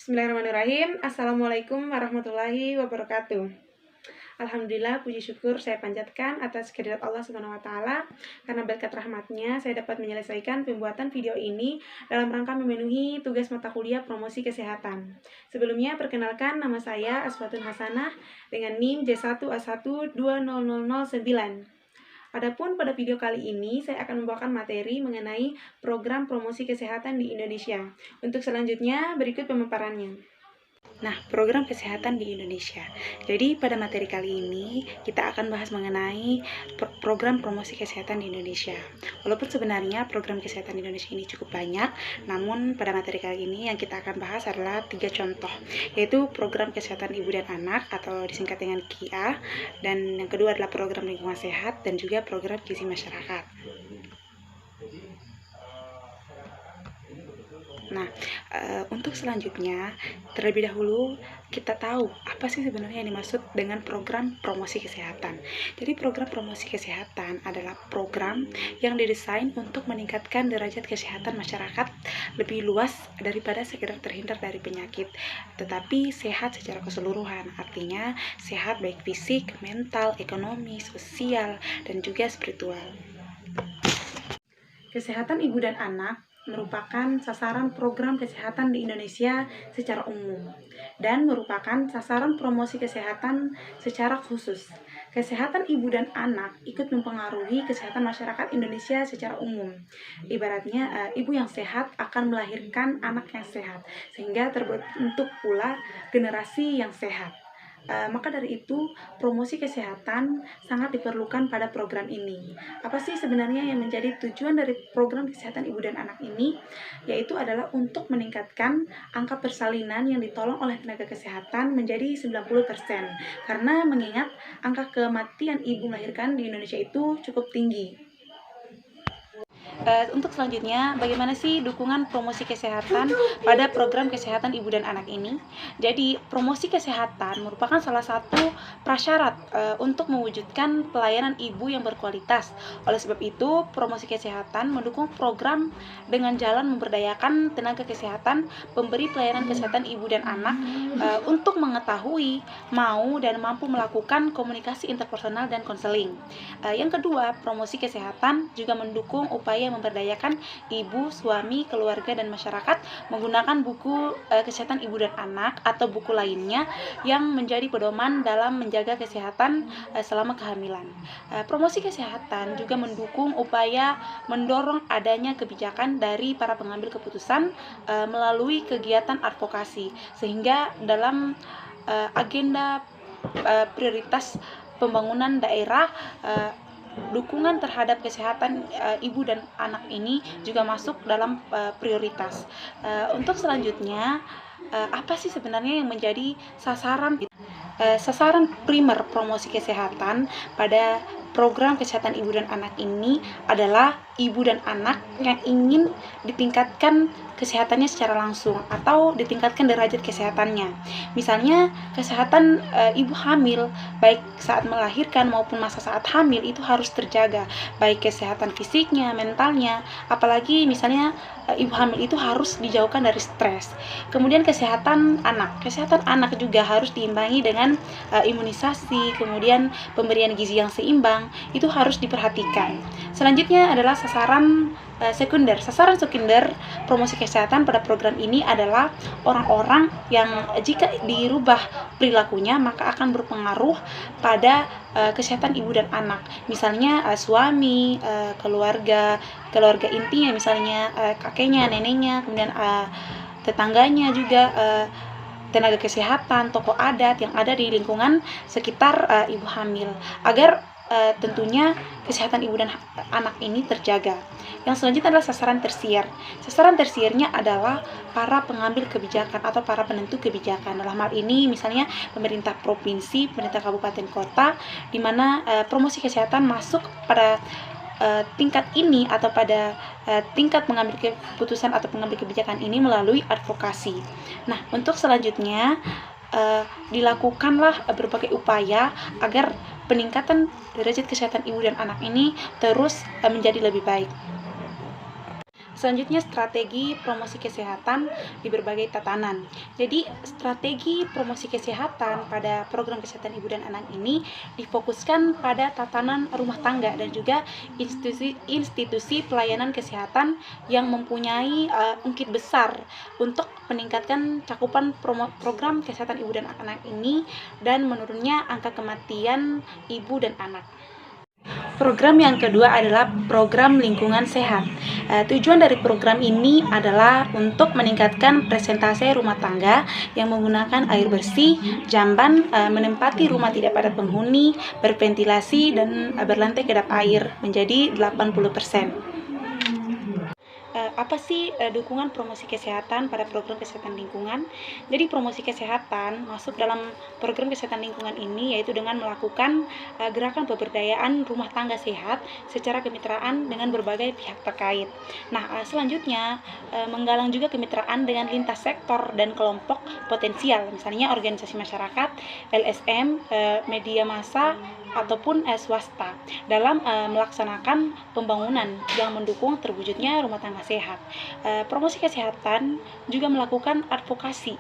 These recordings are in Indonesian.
Bismillahirrahmanirrahim. Assalamualaikum warahmatullahi wabarakatuh. Alhamdulillah, puji syukur saya panjatkan atas kehadirat Allah Subhanahu wa taala. Karena berkat rahmatnya saya dapat menyelesaikan pembuatan video ini dalam rangka memenuhi tugas mata kuliah promosi kesehatan. Sebelumnya perkenalkan, nama saya Aswatun Hasanah dengan NIM J1A1200009. Adapun pada video kali ini saya akan membawakan materi mengenai program promosi kesehatan di Indonesia. Untuk selanjutnya berikut pemaparannya. Nah, program kesehatan di Indonesia. Jadi pada materi kali ini kita akan bahas mengenai program promosi kesehatan di Indonesia. Walaupun sebenarnya program kesehatan di Indonesia ini cukup banyak, namun pada materi kali ini yang kita akan bahas adalah 3 contoh, yaitu program kesehatan ibu dan anak atau disingkat dengan KIA, dan yang kedua adalah program lingkungan sehat dan juga program gizi masyarakat. Nah, untuk selanjutnya, terlebih dahulu kita tahu apa sih sebenarnya yang dimaksud dengan program promosi kesehatan. Jadi program promosi kesehatan adalah program yang didesain untuk meningkatkan derajat kesehatan masyarakat lebih luas daripada sekedar terhindar dari penyakit, tetapi sehat secara keseluruhan. Artinya sehat baik fisik, mental, ekonomi, sosial, dan juga spiritual. Kesehatan ibu dan anak merupakan sasaran program kesehatan di Indonesia secara umum dan merupakan sasaran promosi kesehatan secara khusus. Kesehatan ibu dan anak ikut mempengaruhi kesehatan masyarakat Indonesia secara umum. Ibaratnya, ibu yang sehat akan melahirkan anak yang sehat, sehingga terbentuk pula generasi yang sehat. Maka dari itu, promosi kesehatan sangat diperlukan pada program ini. Apa sih sebenarnya yang menjadi tujuan dari program kesehatan ibu dan anak ini? Yaitu adalah untuk meningkatkan angka persalinan yang ditolong oleh tenaga kesehatan menjadi 90%. Karena mengingat angka kematian ibu melahirkan di Indonesia itu cukup tinggi. Untuk selanjutnya, bagaimana sih dukungan promosi kesehatan pada program kesehatan ibu dan anak ini? Jadi, promosi kesehatan merupakan salah satu prasyarat untuk mewujudkan pelayanan ibu yang berkualitas. Oleh sebab itu, promosi kesehatan mendukung program dengan jalan memberdayakan tenaga kesehatan, pemberi pelayanan kesehatan ibu dan anak untuk mengetahui, mau, dan mampu melakukan komunikasi interpersonal dan konseling. Yang kedua, promosi kesehatan juga mendukung upaya memberdayakan ibu, suami, keluarga, dan masyarakat menggunakan buku kesehatan ibu dan anak atau buku lainnya yang menjadi pedoman dalam menjaga kesehatan selama kehamilan. Promosi kesehatan juga mendukung upaya mendorong adanya kebijakan dari para pengambil keputusan melalui kegiatan advokasi, sehingga dalam agenda prioritas pembangunan daerah, dukungan terhadap kesehatan ibu dan anak ini juga masuk dalam prioritas. Untuk selanjutnya, apa sih sebenarnya yang menjadi sasaran primer promosi kesehatan pada program kesehatan ibu dan anak ini adalah ibu dan anak yang ingin ditingkatkan kesehatannya secara langsung atau ditingkatkan derajat kesehatannya. Misalnya kesehatan ibu hamil baik saat melahirkan maupun masa saat hamil itu harus terjaga, baik kesehatan fisiknya, mentalnya, apalagi misalnya ibu hamil itu harus dijauhkan dari stres. Kemudian kesehatan anak juga harus diimbangi dengan imunisasi, kemudian pemberian gizi yang seimbang itu harus diperhatikan. Selanjutnya adalah sasaran sekunder. Sasaran sekunder promosi kesehatan pada program ini adalah orang-orang yang jika dirubah perilakunya maka akan berpengaruh pada kesehatan ibu dan anak. Misalnya suami, keluarga intinya, misalnya kakeknya, neneknya, kemudian tetangganya juga, tenaga kesehatan, tokoh adat yang ada di lingkungan sekitar ibu hamil, agar tentunya kesehatan ibu dan anak ini terjaga. Yang selanjutnya adalah sasaran tersier. Sasaran tersiernya adalah para pengambil kebijakan atau para penentu kebijakan. Dalam hal ini misalnya pemerintah provinsi, pemerintah kabupaten kota, di mana promosi kesehatan masuk pada tingkat ini atau pada tingkat mengambil keputusan atau pengambil kebijakan ini melalui advokasi. Nah, untuk selanjutnya dilakukanlah berbagai upaya agar peningkatan derajat kesehatan ibu dan anak ini terus menjadi lebih baik. Selanjutnya, strategi promosi kesehatan di berbagai tatanan. Jadi, strategi promosi kesehatan pada program kesehatan ibu dan anak ini difokuskan pada tatanan rumah tangga dan juga institusi pelayanan kesehatan yang mempunyai ungkit besar untuk meningkatkan cakupan program kesehatan ibu dan anak ini dan menurunnya angka kematian ibu dan anak. Program yang kedua adalah program lingkungan sehat. Tujuan dari program ini adalah untuk meningkatkan presentase rumah tangga yang menggunakan air bersih, jamban, menempati rumah tidak padat penghuni, berventilasi, dan berlantai kedap air menjadi 80%. Apa sih dukungan promosi kesehatan pada program kesehatan lingkungan? Jadi promosi kesehatan masuk dalam program kesehatan lingkungan ini yaitu dengan melakukan gerakan pemberdayaan rumah tangga sehat secara kemitraan dengan berbagai pihak terkait. Nah, selanjutnya menggalang juga kemitraan dengan lintas sektor dan kelompok potensial, misalnya organisasi masyarakat, LSM, media massa, ataupun swasta dalam melaksanakan pembangunan yang mendukung terwujudnya rumah tangga sehat. Promosi kesehatan juga melakukan advokasi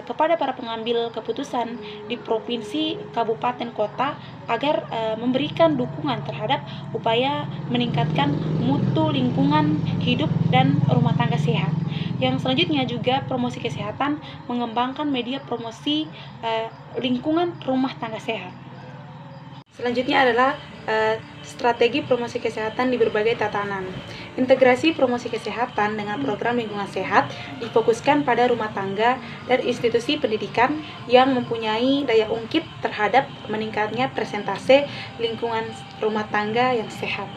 kepada para pengambil keputusan di provinsi, kabupaten, kota agar memberikan dukungan terhadap upaya meningkatkan mutu lingkungan hidup dan rumah tangga sehat. Yang selanjutnya juga promosi kesehatan mengembangkan media promosi lingkungan rumah tangga sehat. Selanjutnya adalah strategi promosi kesehatan di berbagai tatanan. Integrasi promosi kesehatan dengan program lingkungan sehat difokuskan pada rumah tangga dan institusi pendidikan yang mempunyai daya ungkit terhadap meningkatnya presentase lingkungan rumah tangga yang sehat.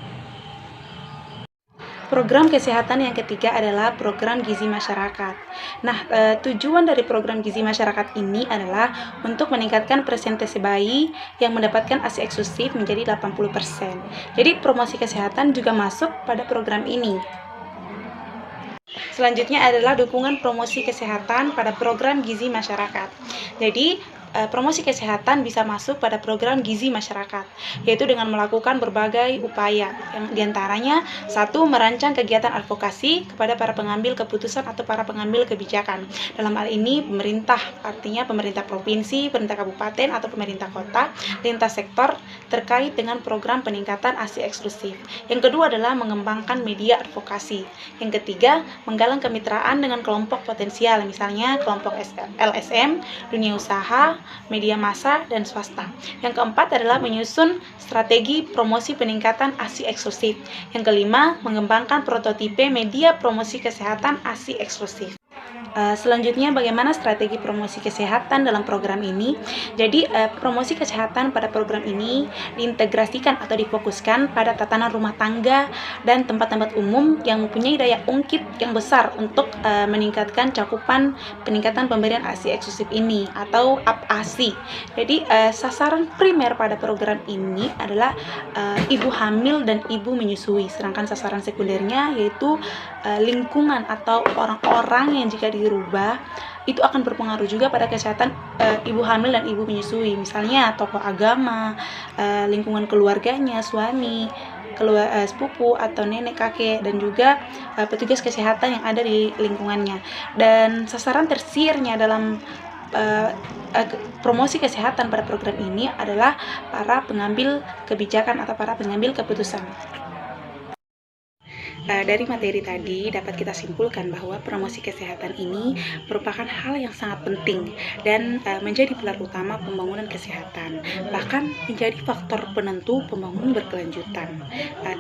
Program kesehatan yang ketiga adalah program gizi masyarakat. Nah, tujuan dari program gizi masyarakat ini adalah untuk meningkatkan presentase bayi yang mendapatkan ASI eksklusif menjadi 80%. Jadi, promosi kesehatan juga masuk pada program ini. Selanjutnya adalah dukungan promosi kesehatan pada program gizi masyarakat. Jadi, promosi kesehatan bisa masuk pada program gizi masyarakat, yaitu dengan melakukan berbagai upaya, yang diantaranya satu, merancang kegiatan advokasi kepada para pengambil keputusan atau para pengambil kebijakan. Dalam hal ini pemerintah, artinya pemerintah provinsi, pemerintah kabupaten atau pemerintah kota, lintas sektor terkait dengan program peningkatan ASI eksklusif. Yang kedua adalah mengembangkan media advokasi. Yang ketiga, menggalang kemitraan dengan kelompok potensial, misalnya kelompok LSM, dunia usaha, media massa, dan swasta. Yang keempat adalah menyusun strategi promosi peningkatan ASI eksklusif. Yang kelima, mengembangkan prototipe media promosi kesehatan ASI eksklusif. Selanjutnya, bagaimana strategi promosi kesehatan dalam program ini? Jadi, promosi kesehatan pada program ini diintegrasikan atau difokuskan pada tatanan rumah tangga dan tempat-tempat umum yang mempunyai daya ungkit yang besar untuk meningkatkan cakupan peningkatan pemberian ASI eksklusif ini atau ASI. Jadi, sasaran primer pada program ini adalah ibu hamil dan ibu menyusui, sedangkan sasaran sekundernya yaitu lingkungan atau orang-orang yang jika dirubah itu akan berpengaruh juga pada kesehatan ibu hamil dan ibu menyusui, misalnya tokoh agama, lingkungan keluarganya, suami, sepupu atau nenek kakek, dan juga petugas kesehatan yang ada di lingkungannya. Dan sasaran tersiernya dalam promosi kesehatan pada program ini adalah para pengambil kebijakan atau para pengambil keputusan. Dari materi tadi dapat kita simpulkan bahwa promosi kesehatan ini merupakan hal yang sangat penting dan menjadi pilar utama pembangunan kesehatan, bahkan menjadi faktor penentu pembangunan berkelanjutan.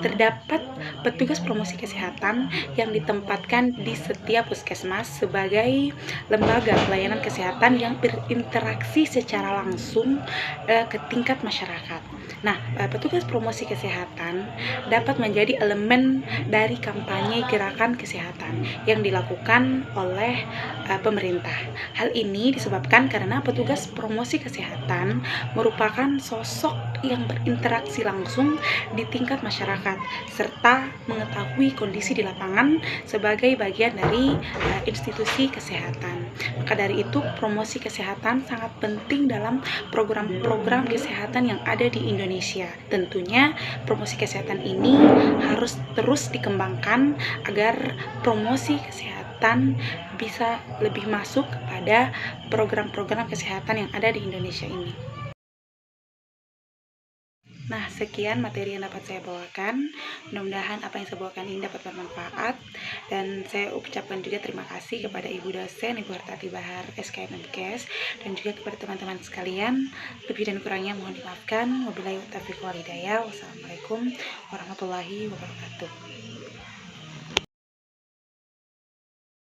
Terdapat petugas promosi kesehatan yang ditempatkan di setiap puskesmas sebagai lembaga pelayanan kesehatan yang berinteraksi secara langsung ke tingkat masyarakat. Nah, petugas promosi kesehatan dapat menjadi elemen dari kampanye gerakan kesehatan yang dilakukan oleh pemerintah. Hal ini disebabkan karena petugas promosi kesehatan merupakan sosok yang berinteraksi langsung di tingkat masyarakat serta mengetahui kondisi di lapangan sebagai bagian dari institusi kesehatan. Maka dari itu, promosi kesehatan sangat penting dalam program-program kesehatan yang ada di Indonesia. Tentunya promosi kesehatan ini harus terus dikembangkan kembangkan agar promosi kesehatan bisa lebih masuk kepada program-program kesehatan yang ada di Indonesia ini. Nah, sekian materi yang dapat saya bawakan. Mudah-mudahan apa yang saya bawakan ini dapat bermanfaat. Dan saya ucapkan juga terima kasih kepada Ibu dosen, Ibu Hartati Bahar, SKM MKes, dan juga kepada teman-teman sekalian. Lebih dan kurangnya mohon dimaafkan. Wabillahi taufiq wal hidayah. Wassalamualaikum warahmatullahi wabarakatuh.